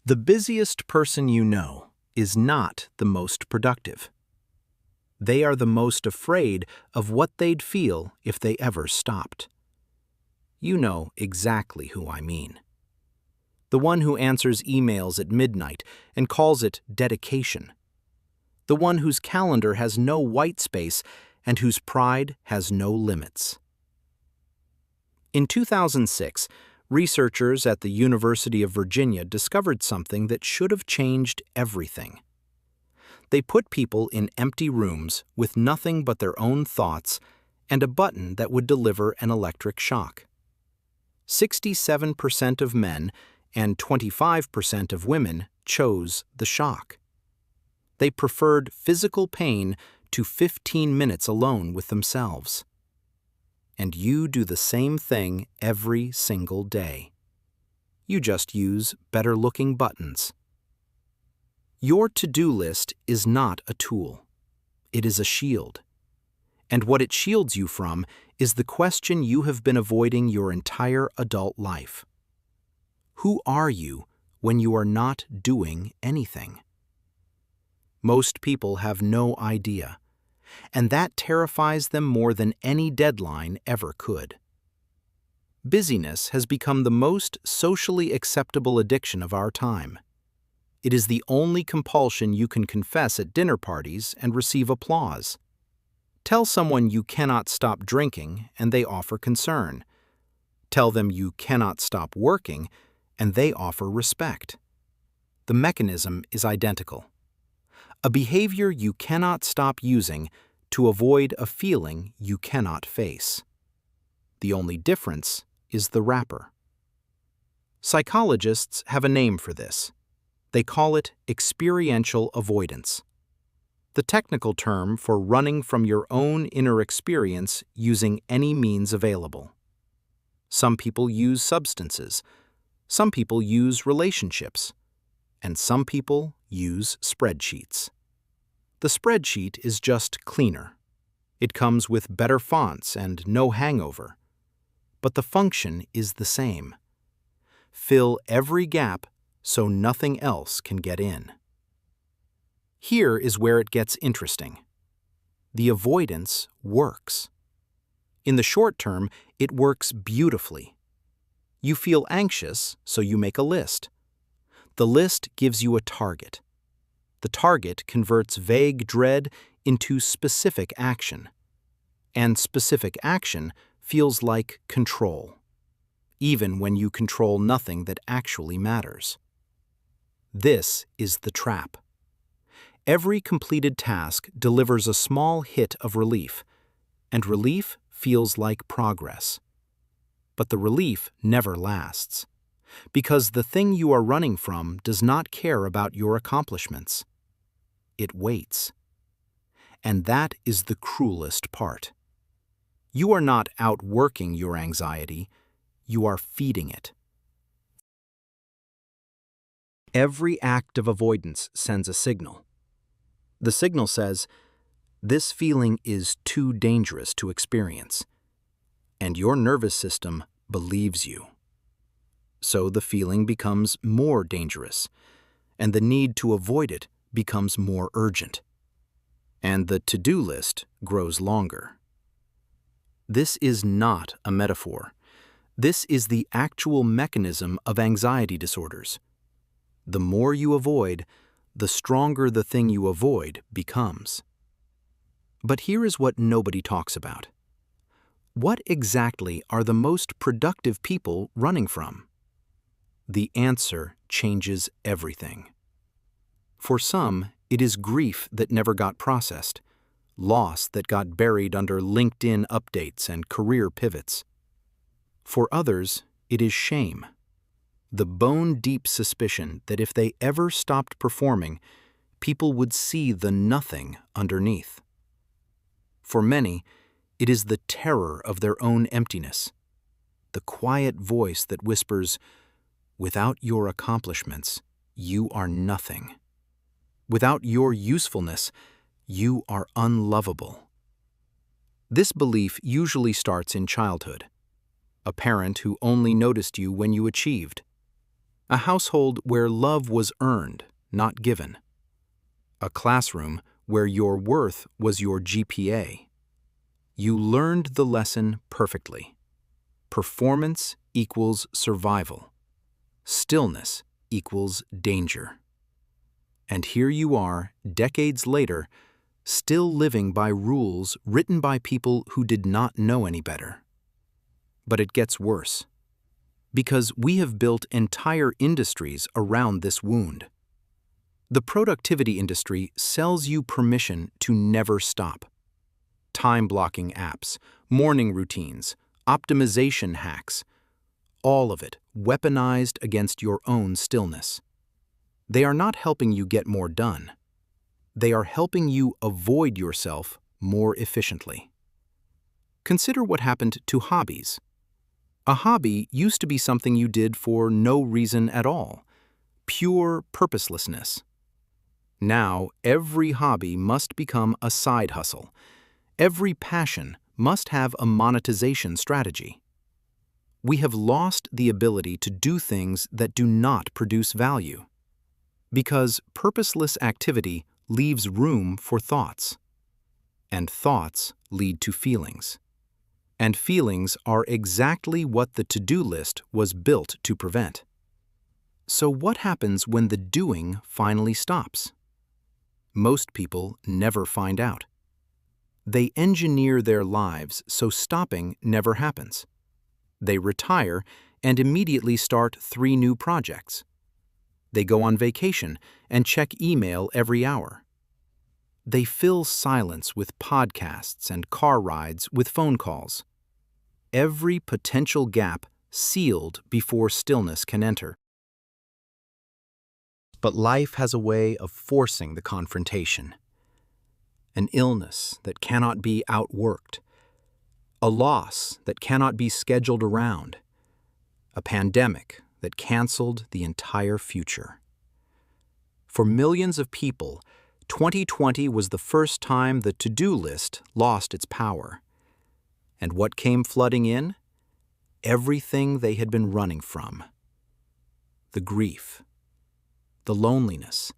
The busiest person you know is not the most productive. They are the most afraid of what they'd feel if they ever stopped. You know exactly who I mean. The one who answers emails at midnight and calls it dedication. The one whose calendar has no white space and whose pride has no limits. In 2006, researchers at the University of Virginia discovered something that should have changed everything. They put people in empty rooms with nothing but their own thoughts and a button that would deliver an electric shock. 67% of men and 25% of women chose the shock. They preferred physical pain to 15 minutes alone with themselves. And you do the same thing every single day. You just use better-looking buttons. Your to-do list is not a tool. It is a shield. And what it shields you from is the question you have been avoiding your entire adult life. Who are you when you are not doing anything? Most people have no idea, and that terrifies them more than any deadline ever could. Busyness has become the most socially acceptable addiction of our time. It is the only compulsion you can confess at dinner parties and receive applause. Tell someone you cannot stop drinking, and they offer concern. Tell them you cannot stop working, and they offer respect. The mechanism is identical. A behavior you cannot stop using to avoid a feeling you cannot face. The only difference is the wrapper. Psychologists have a name for this. They call it experiential avoidance, the technical term for running from your own inner experience using any means available. Some people use substances, some people use relationships, and some people use spreadsheets. The spreadsheet is just cleaner. It comes with better fonts and no hangover. But the function is the same. Fill every gap so nothing else can get in. Here is where it gets interesting. The avoidance works. In the short term, it works beautifully. You feel anxious, so you make a list. The list gives you a target. The target converts vague dread into specific action. And specific action feels like control, even when you control nothing that actually matters. This is the trap. Every completed task delivers a small hit of relief, and relief feels like progress. But the relief never lasts, because the thing you are running from does not care about your accomplishments. It waits. And that is the cruelest part. You are not outworking your anxiety, you are feeding it. Every act of avoidance sends a signal. The signal says, this feeling is too dangerous to experience, and your nervous system believes you. So the feeling becomes more dangerous, and the need to avoid it becomes more urgent, and the to-do list grows longer. This is not a metaphor. This is the actual mechanism of anxiety disorders. The more you avoid, the stronger the thing you avoid becomes. But here is what nobody talks about. What exactly are the most productive people running from? The answer changes everything. For some, it is grief that never got processed, loss that got buried under LinkedIn updates and career pivots. For others, it is shame, the bone-deep suspicion that if they ever stopped performing, people would see the nothing underneath. For many, it is the terror of their own emptiness, the quiet voice that whispers, "Without your accomplishments, you are nothing. Without your usefulness, you are unlovable." This belief usually starts in childhood. A parent who only noticed you when you achieved. A household where love was earned, not given. A classroom where your worth was your GPA. You learned the lesson perfectly. Performance equals survival. Stillness equals danger. And here you are, decades later, still living by rules written by people who did not know any better. But it gets worse, because we have built entire industries around this wound. The productivity industry sells you permission to never stop. Time-blocking apps, morning routines, optimization hacks, all of it weaponized against your own stillness. They are not helping you get more done. They are helping you avoid yourself more efficiently. Consider what happened to hobbies. A hobby used to be something you did for no reason at all, pure purposelessness. Now, every hobby must become a side hustle. Every passion must have a monetization strategy. We have lost the ability to do things that do not produce value, because purposeless activity leaves room for thoughts, and thoughts lead to feelings. And feelings are exactly what the to-do list was built to prevent. So what happens when the doing finally stops? Most people never find out. They engineer their lives so stopping never happens. They retire and immediately start 3 new projects. They go on vacation and check email every hour. They fill silence with podcasts and car rides with phone calls. Every potential gap sealed before stillness can enter. But life has a way of forcing the confrontation. An illness that cannot be outworked. A loss that cannot be scheduled around. A pandemic that canceled the entire future. For millions of people, 2020 was the first time the to-do list lost its power. And what came flooding in? Everything they had been running from. The grief, the loneliness,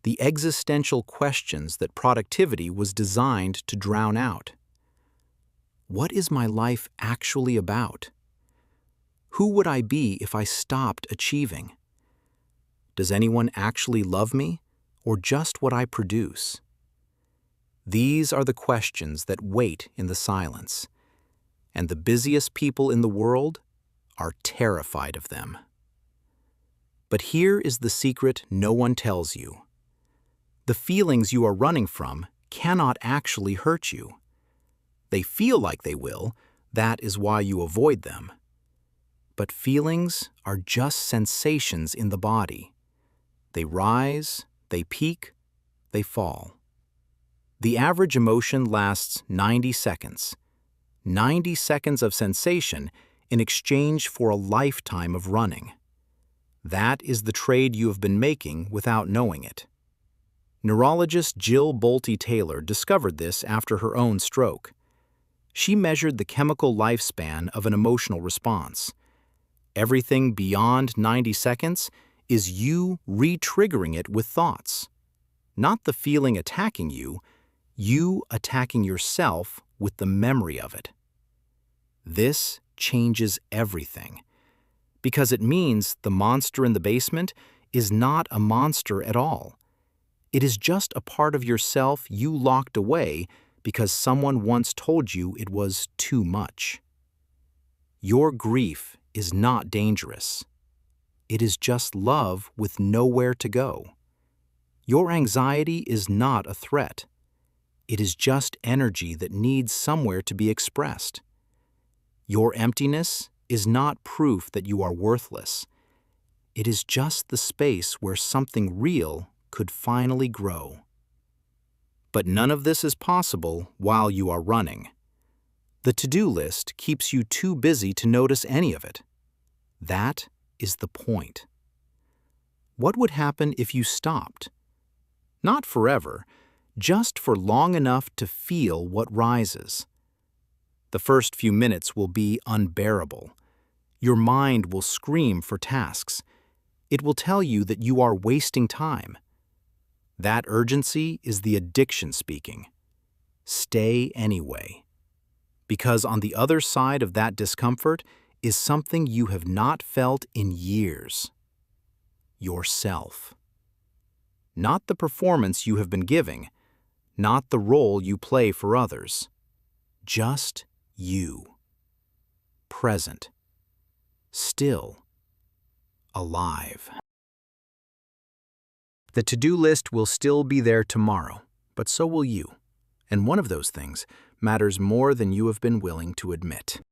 the existential questions that productivity was designed to drown out. What is my life actually about? Who would I be if I stopped achieving? Does anyone actually love me, or just what I produce? These are the questions that wait in the silence, and the busiest people in the world are terrified of them. But here is the secret no one tells you. The feelings you are running from cannot actually hurt you. They feel like they will, that is why you avoid them. But feelings are just sensations in the body. They rise, they peak, they fall. The average emotion lasts 90 seconds. 90 seconds of sensation in exchange for a lifetime of running. That is the trade you have been making without knowing it. Neurologist Jill Bolte Taylor discovered this after her own stroke. She measured the chemical lifespan of an emotional response. Everything beyond 90 seconds is you re-triggering it with thoughts. Not the feeling attacking you attacking yourself with the memory of it. This changes everything, because it means the monster in the basement is not a monster at all. It is just a part of yourself you locked away because someone once told you it was too much. Your grief is not dangerous. It is just love with nowhere to go. Your anxiety is not a threat. It is just energy that needs somewhere to be expressed. Your emptiness is not proof that you are worthless. It is just the space where something real could finally grow. But none of this is possible while you are running. The to-do list keeps you too busy to notice any of it. That is the point. What would happen if you stopped? Not forever, just for long enough to feel what rises. The first few minutes will be unbearable. Your mind will scream for tasks. It will tell you that you are wasting time. That urgency is the addiction speaking. Stay anyway. Because on the other side of that discomfort is something you have not felt in years. Yourself. Not the performance you have been giving, not the role you play for others. Just you. Present. Still. Alive. The to-do list will still be there tomorrow, but so will you. And one of those things matters more than you have been willing to admit.